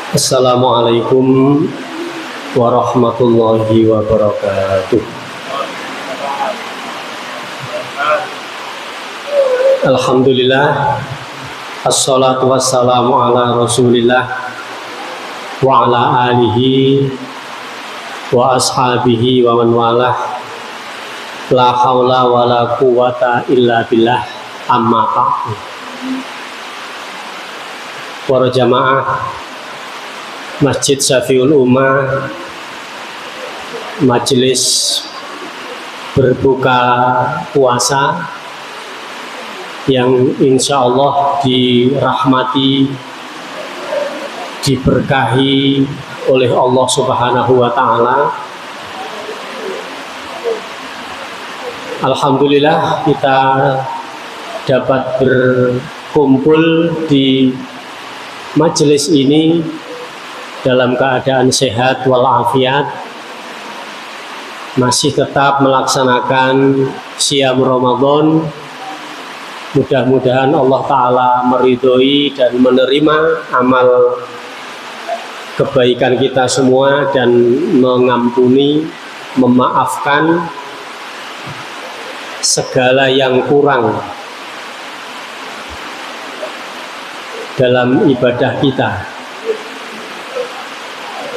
Assalamualaikum warahmatullahi wabarakatuh. Alhamdulillah, assalatu wassalamu ala rasulillah wa ala alihi wa ashabihi wa man walah. La haula wa la quwata illa billah, amma ba'du. Para jamaah Masjid Syafiul Ummah, majelis berbuka puasa yang insya Allah dirahmati, diberkahi oleh Allah Subhanahu wa Ta'ala. Alhamdulillah kita dapat berkumpul di majelis ini dalam keadaan sehat walafiat, masih tetap melaksanakan Siyam Ramadan. Mudah-mudahan Allah Ta'ala meridhoi dan menerima amal kebaikan kita semua dan mengampuni, memaafkan segala yang kurang dalam ibadah kita.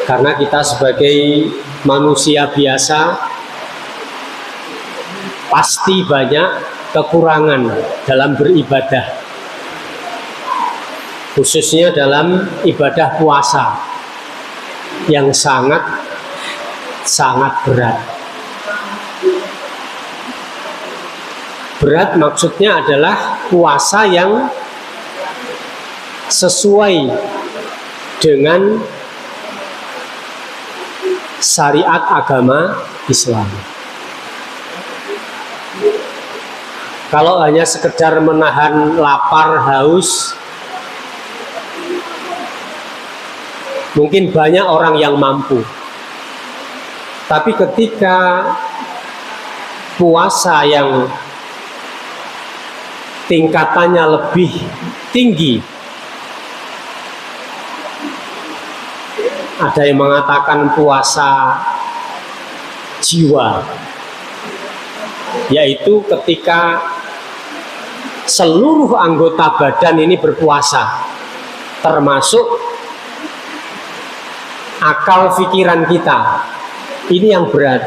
Karena kita sebagai manusia biasa pasti banyak kekurangan dalam beribadah, khususnya dalam ibadah puasa yang sangat berat. Berat maksudnya adalah puasa yang sesuai dengan syariat agama Islam. Kalau hanya sekedar menahan lapar, haus, mungkin banyak orang yang mampu. Tapi ketika puasa yang tingkatannya lebih tinggi, ada yang mengatakan puasa jiwa, yaitu ketika seluruh anggota badan ini berpuasa, termasuk akal pikiran kita. Ini yang berat.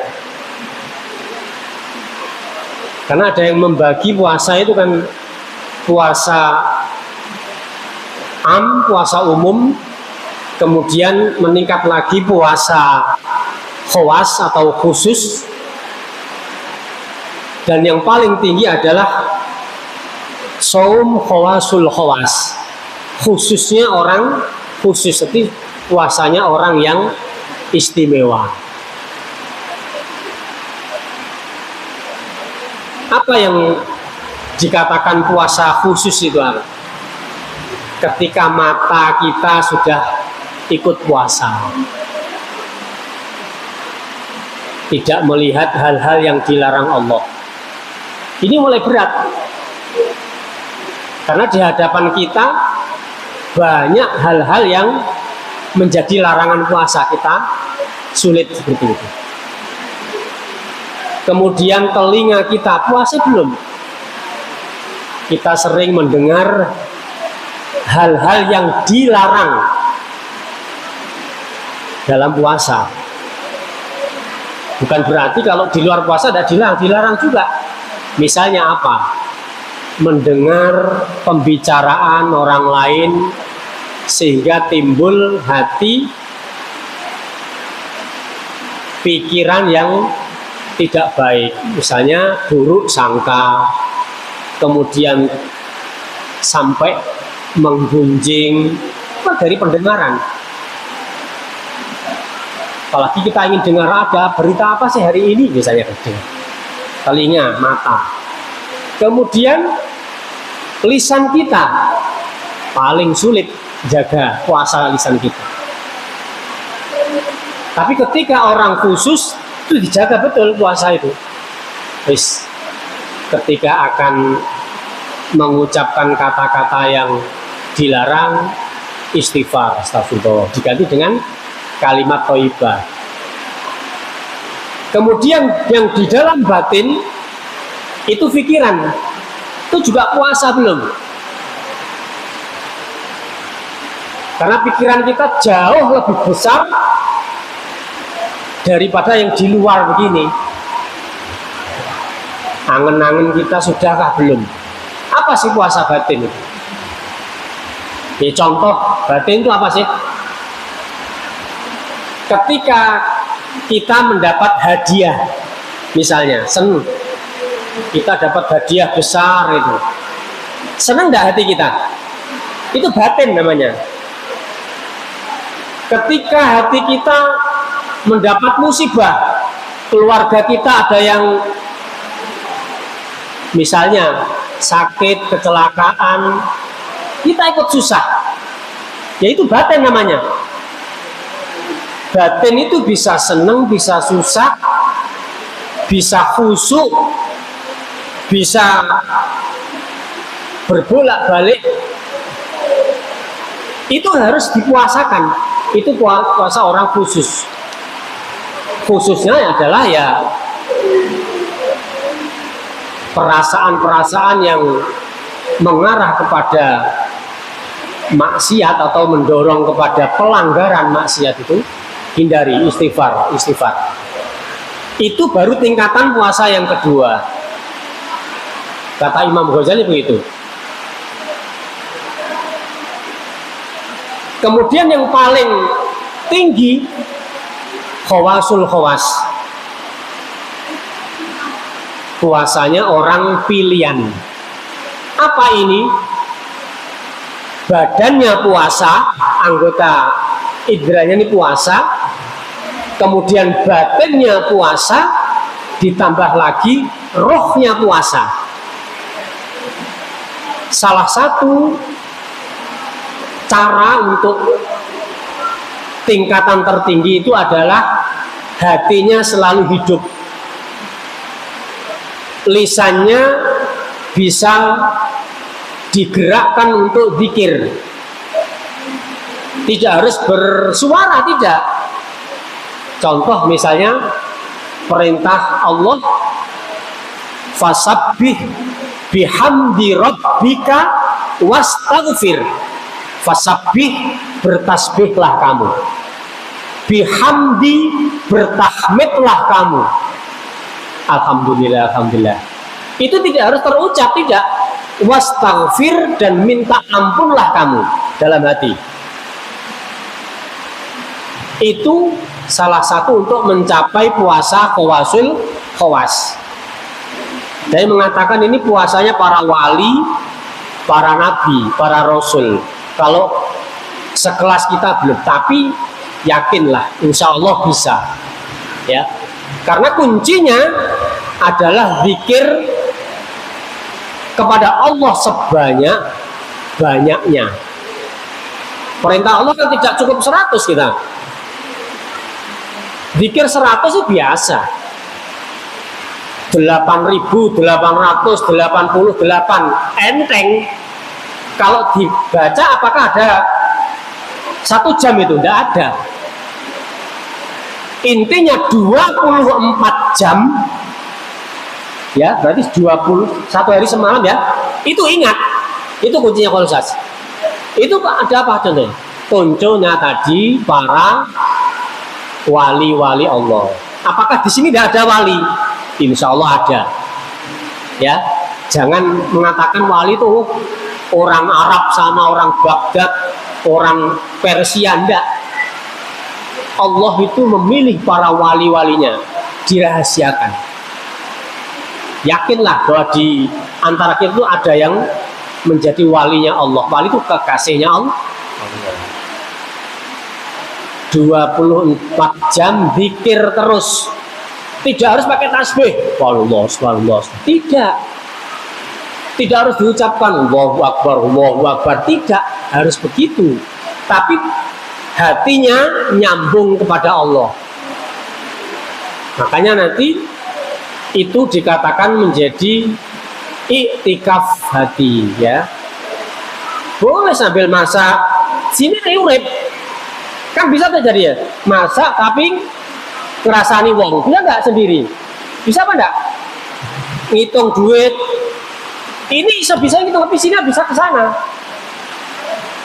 Karena ada yang membagi puasa itu kan puasa puasa umum, kemudian meningkat lagi puasa khawas atau khusus, dan yang paling tinggi adalah shaum khawasul khawas, khususnya orang khusus, itu puasanya orang yang istimewa. Apa yang dikatakan puasa khusus itu apa? Ketika mata kita sudah ikut puasa, tidak melihat hal-hal yang dilarang Allah. Ini mulai berat, karena di hadapan kita banyak hal-hal yang menjadi larangan puasa, kita sulit seperti itu. Kemudian telinga kita, puasa belum, kita sering mendengar hal-hal yang dilarang dalam puasa. Bukan berarti kalau di luar puasa tidak dilarang juga. Misalnya apa? Mendengar pembicaraan orang lain sehingga timbul hati pikiran yang tidak baik, misalnya buruk sangka, kemudian sampai menggunjing dari pendengaran. Apalagi kita ingin dengar ada berita apa sih hari ini, misalnya telinga, mata. Kemudian lisan kita, paling sulit jaga puasa lisan kita. Tapi ketika orang khusus itu dijaga betul puasa itu. Terus ketika akan mengucapkan kata-kata yang dilarang, istighfar, astagfirullah, diganti dengan kalimat thayyibah. Kemudian yang di dalam batin itu pikiran, itu juga puasa belum? Karena pikiran kita jauh lebih besar daripada yang di luar begini. Angen-angen kita sudahkah belum? Apa sih puasa batin itu? Ya, contoh batin itu apa sih? Ketika kita mendapat hadiah, misalnya senang, kita dapat hadiah besar itu, senang nggak hati kita? Itu batin namanya. Ketika hati kita mendapat musibah, keluarga kita ada yang misalnya sakit, kecelakaan, kita ikut susah, ya itu batin namanya. Batin itu bisa senang, bisa susah, bisa khusyuk, bisa berbolak-balik. Itu harus dipuasakan. Itu puasa orang khusus. Khususnya adalah ya perasaan-perasaan yang mengarah kepada maksiat atau mendorong kepada pelanggaran maksiat itu hindari, istighfar. Itu baru tingkatan puasa yang kedua. Kata Imam Ghazali begitu. Kemudian yang paling tinggi khawasul khawas. Puasanya orang pilihan. Apa ini? Badannya puasa, anggota idranya ini puasa, kemudian batinnya puasa, ditambah lagi rohnya puasa. Salah satu cara untuk tingkatan tertinggi itu adalah hatinya selalu hidup, lisannya bisa digerakkan untuk zikir, tidak harus bersuara, tidak. Contoh misalnya perintah Allah, fasabbih bihamdi rabbika wastaghfir. Fasabbih, bertasbihlah kamu, bihamdi, bertahmidlah kamu, alhamdulillah, alhamdulillah. Itu tidak harus terucap, tidak. Wastaghfir, dan minta ampunlah kamu dalam hati. Itu salah satu untuk mencapai puasa khawasul khawas. Saya mengatakan ini puasanya para wali, para nabi, para rasul. Kalau sekelas kita belum, tapi yakinlah, insya Allah bisa. Ya, karena kuncinya adalah zikir kepada Allah sebanyak-banyaknya. Perintah Allah kan tidak cukup 100 kita. Zikir 100 itu biasa. 8.888 enteng. Kalau dibaca apakah ada 1 jam itu? Tidak ada. Intinya 24 jam. Ya, berarti 21 hari semalam ya. Itu ingat. Itu kuncinya konsentrasi. Itu ada apa contohnya? Contohnya tadi para wali-wali Allah. Apakah di sini tidak ada wali? Insya Allah ada. Ya, jangan mengatakan wali itu orang Arab sama orang Baghdad, orang Persia, enggak. Allah itu memilih para wali-walinya, dirahasiakan. Yakinlah bahwa di antara kita itu ada yang menjadi walinya Allah. Wali itu kekasihnya Allah. 24 jam zikir terus. Tidak harus pakai tasbih. Wallah, wallah. Tidak. Tidak harus diucapkan Allahu Akbar, Allahu Akbar. Tidak harus begitu. Tapi hatinya nyambung kepada Allah. Makanya nanti itu dikatakan menjadi iktikaf hati, ya. Boleh sambil masak sini urip. Kan bisa terjadi ya, masak tapi ngerasani wong, bisa nggak sendiri? Bisa apa enggak? Ngitung duit, ini bisa ngitung tapi sini bisa ke sana.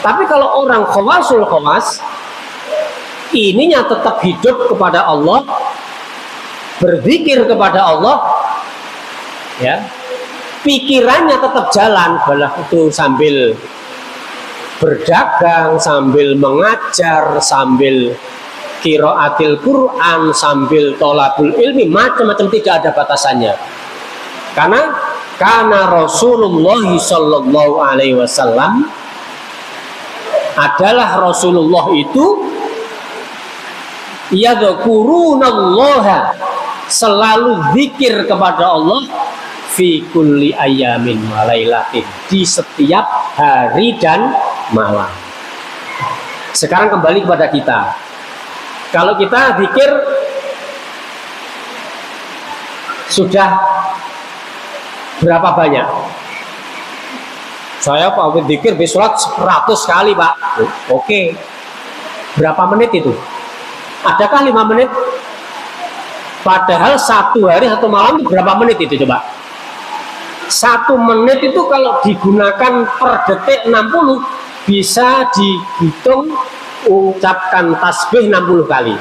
Tapi kalau orang khawasul khawas, ininya tetap hidup kepada Allah, berzikir kepada Allah, ya, pikirannya tetap jalan, balah itu sambil berdagang, sambil mengajar, sambil qiraatil Quran, sambil tolabul ilmi, macam-macam, tidak ada batasannya. Karena Rasulullah Sallallahu Alaihi Wasallam adalah Rasulullah itu yadhkurunallaha, selalu zikir kepada Allah fi kulli ayamin walailatin, di setiap hari dan malam. Sekarang kembali kepada kita. Kalau kita zikir sudah berapa banyak? Saya Pak zikir bersurat 100 kali Pak. Oke. Berapa menit itu? Adakah 5 menit? Padahal satu hari satu malam itu berapa menit itu coba? 1 menit itu kalau digunakan per detik 60, bisa dihitung ucapkan tasbih 60 kali.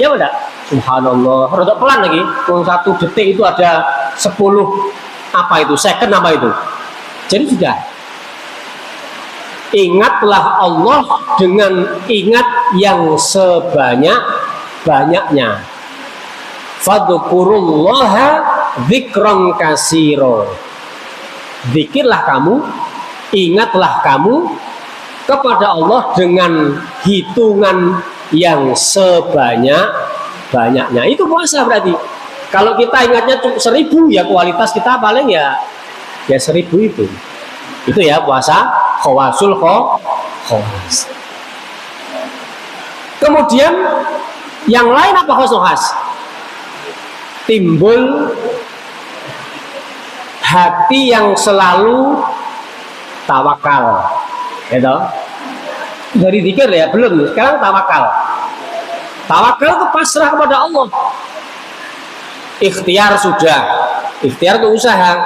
Ya enggak? Subhanallah. Rodok pelan lagi. 1 detik itu ada 10 apa itu? Second apa itu? Jadi sudah. Ingatlah Allah dengan ingat yang sebanyak-banyaknya. Fadhkurullaha dzikran katsira. Zikirlah kamu, ingatlah kamu kepada Allah dengan hitungan yang sebanyak-banyaknya. Itu puasa berarti. Kalau kita ingatnya cuma 1000, ya kualitas kita paling ya 1000 itu. Itu ya puasa khawasul khawas. Kemudian yang lain apa khawasul khas? Timbul hati yang selalu tawakal, gitu. Dari zikir ya belum, sekarang tawakal. Tawakal itu pasrah kepada Allah. Ikhtiar sudah, ikhtiar itu usaha,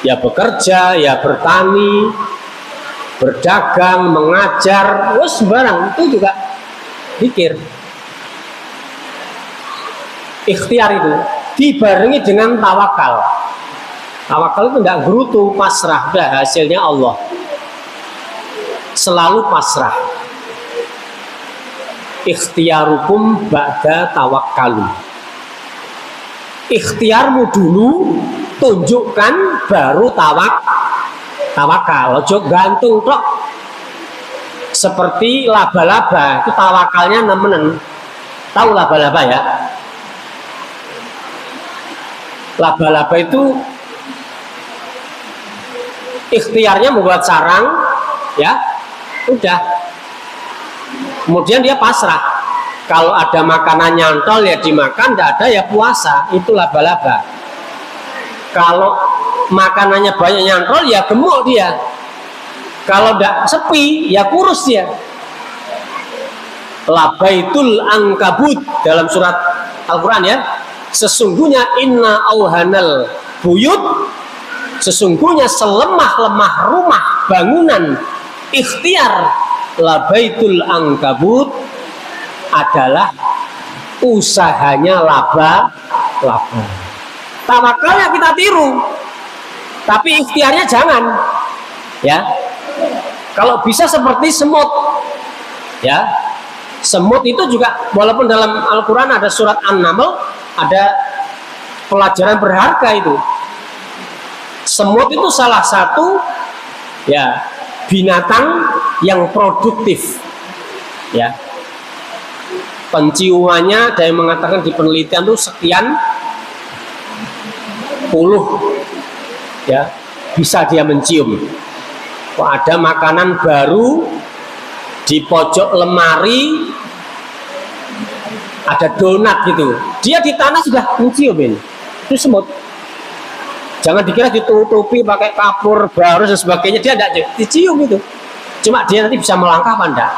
ya bekerja, ya bertani, berdagang, mengajar, wes sembarang itu juga zikir. Ikhtiar itu dibarengi dengan tawakal. Tawakal itu tidak gerutu, pasrah, udah hasilnya Allah. Selalu pasrah. Ikhtiarukum ba'da tawakkalu. Ikhtiarmu dulu, tunjukkan baru tawakal. Ojo gantung tok. Seperti laba-laba, itu tawakalnya nemenan. Tahu laba-laba ya? Laba-laba itu ikhtiarnya membuat sarang, ya udah. Kemudian dia pasrah. Kalau ada makanan nyantol ya dimakan, tidak ada ya puasa. Itu laba-laba. Kalau makanannya banyak nyantol ya gemuk dia. Kalau tidak sepi ya kurus dia. Labaitul angkabut dalam surat Al-Quran ya. Sesungguhnya inna auhanal buyut, sesungguhnya selemah-lemah rumah bangunan ikhtiar labaitul angkabut adalah usahanya laba. Tawakalnya kita tiru, tapi ikhtiarnya jangan, ya. Kalau bisa seperti semut, ya. Semut itu juga walaupun dalam Al-Quran ada surat An-Naml, ada pelajaran berharga itu. Semut itu salah satu ya binatang yang produktif, ya. Penciumannya ada yang mengatakan di penelitian itu sekian puluh, ya, bisa dia mencium. Kok ada makanan baru di pojok lemari, ada donat gitu, dia di tanah sudah mencium ini. Itu semut. Jangan dikira ditutupi pakai kapur baru dan sebagainya, dia tidak dicium itu. Cuma dia nanti bisa melangkah apa enggak?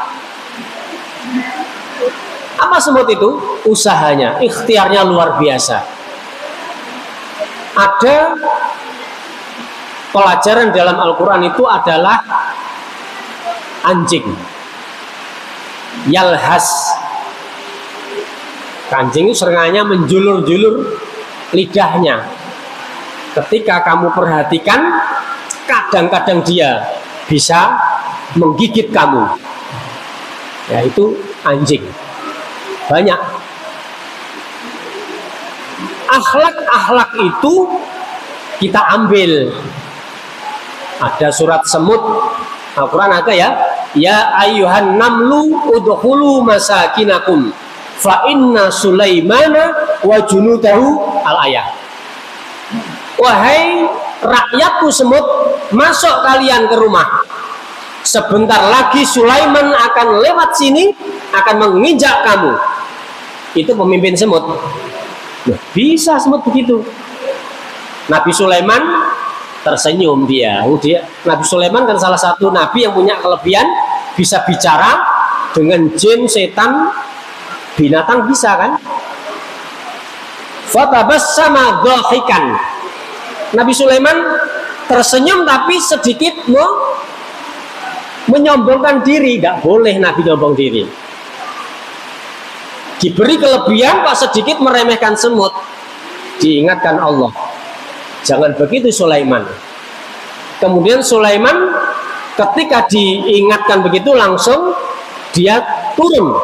Apa semut itu? Usahanya, ikhtiarnya luar biasa. Ada pelajaran dalam Al-Quran itu adalah anjing yalhas. Anjing itu seringnya menjulur-julur lidahnya. Ketika kamu perhatikan, kadang-kadang dia bisa menggigit kamu. Ya, itu anjing. Banyak. Akhlak-akhlak itu kita ambil. Ada surat semut Al-Quran ada ya. Ya ayyuhan namlu udkhulu masakinakum fa inna Sulaimana wa junudahu al-ayah. Wahai rakyatku semut, masuk kalian ke rumah. Sebentar lagi Sulaiman akan lewat sini, akan menginjak kamu. Itu pemimpin semut. Nah, bisa semut begitu. Nabi Sulaiman tersenyum dia. Nabi Sulaiman kan salah satu nabi yang punya kelebihan bisa bicara dengan jin, setan, binatang bisa kan? Fatabassama dhahikan. Nabi Sulaiman tersenyum tapi sedikit menyombongkan diri. Tidak boleh Nabi nyombong diri. Diberi kelebihan kok sedikit meremehkan semut. Diingatkan Allah, jangan begitu Sulaiman. Kemudian Sulaiman ketika diingatkan begitu langsung dia turun.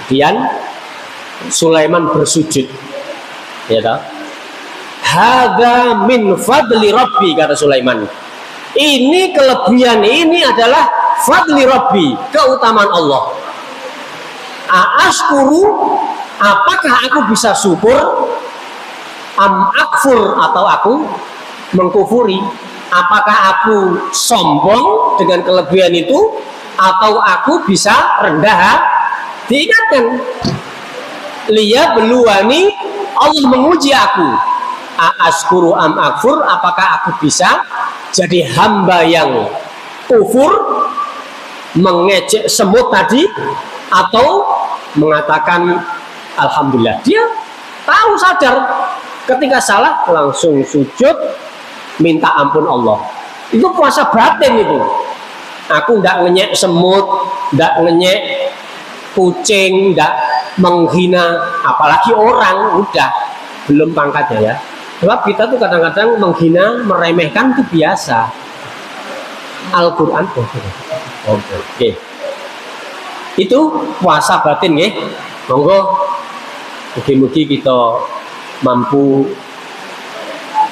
Kemudian Sulaiman bersujud. Ya toh? Hadza min fadli rabbi, kata Sulaiman. Ini kelebihan, ini adalah fadli rabbi, keutamaan Allah. Aaskuru, apakah aku bisa syukur? Am akfur, atau aku mengkufuri? Apakah aku sombong dengan kelebihan itu, atau aku bisa rendah? Diingatkan, liya beluani, Allah menguji aku. Aaskuru am akfur, apakah aku bisa jadi hamba yang kufur, mengejek semut tadi, atau mengatakan alhamdulillah. Dia tahu, sadar ketika salah langsung sujud minta ampun Allah. Itu puasa batin itu. Aku tidak ngenyek semut, tidak ngenyek kucing, tidak menghina apalagi orang, udah belum pangkatnya ya. Sebab kita tuh kadang-kadang menghina, meremehkan itu biasa. Al-Quran oke. Itu puasa batin ya. Monggo mugi-mugi kita mampu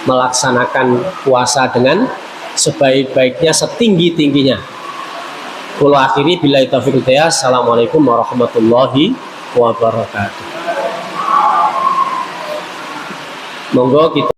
melaksanakan puasa dengan sebaik-baiknya, setinggi-tingginya. Kulo akhiri billahi taufiq hidayah. Assalamualaikum warahmatullahi wabarakatuh. Monggo kita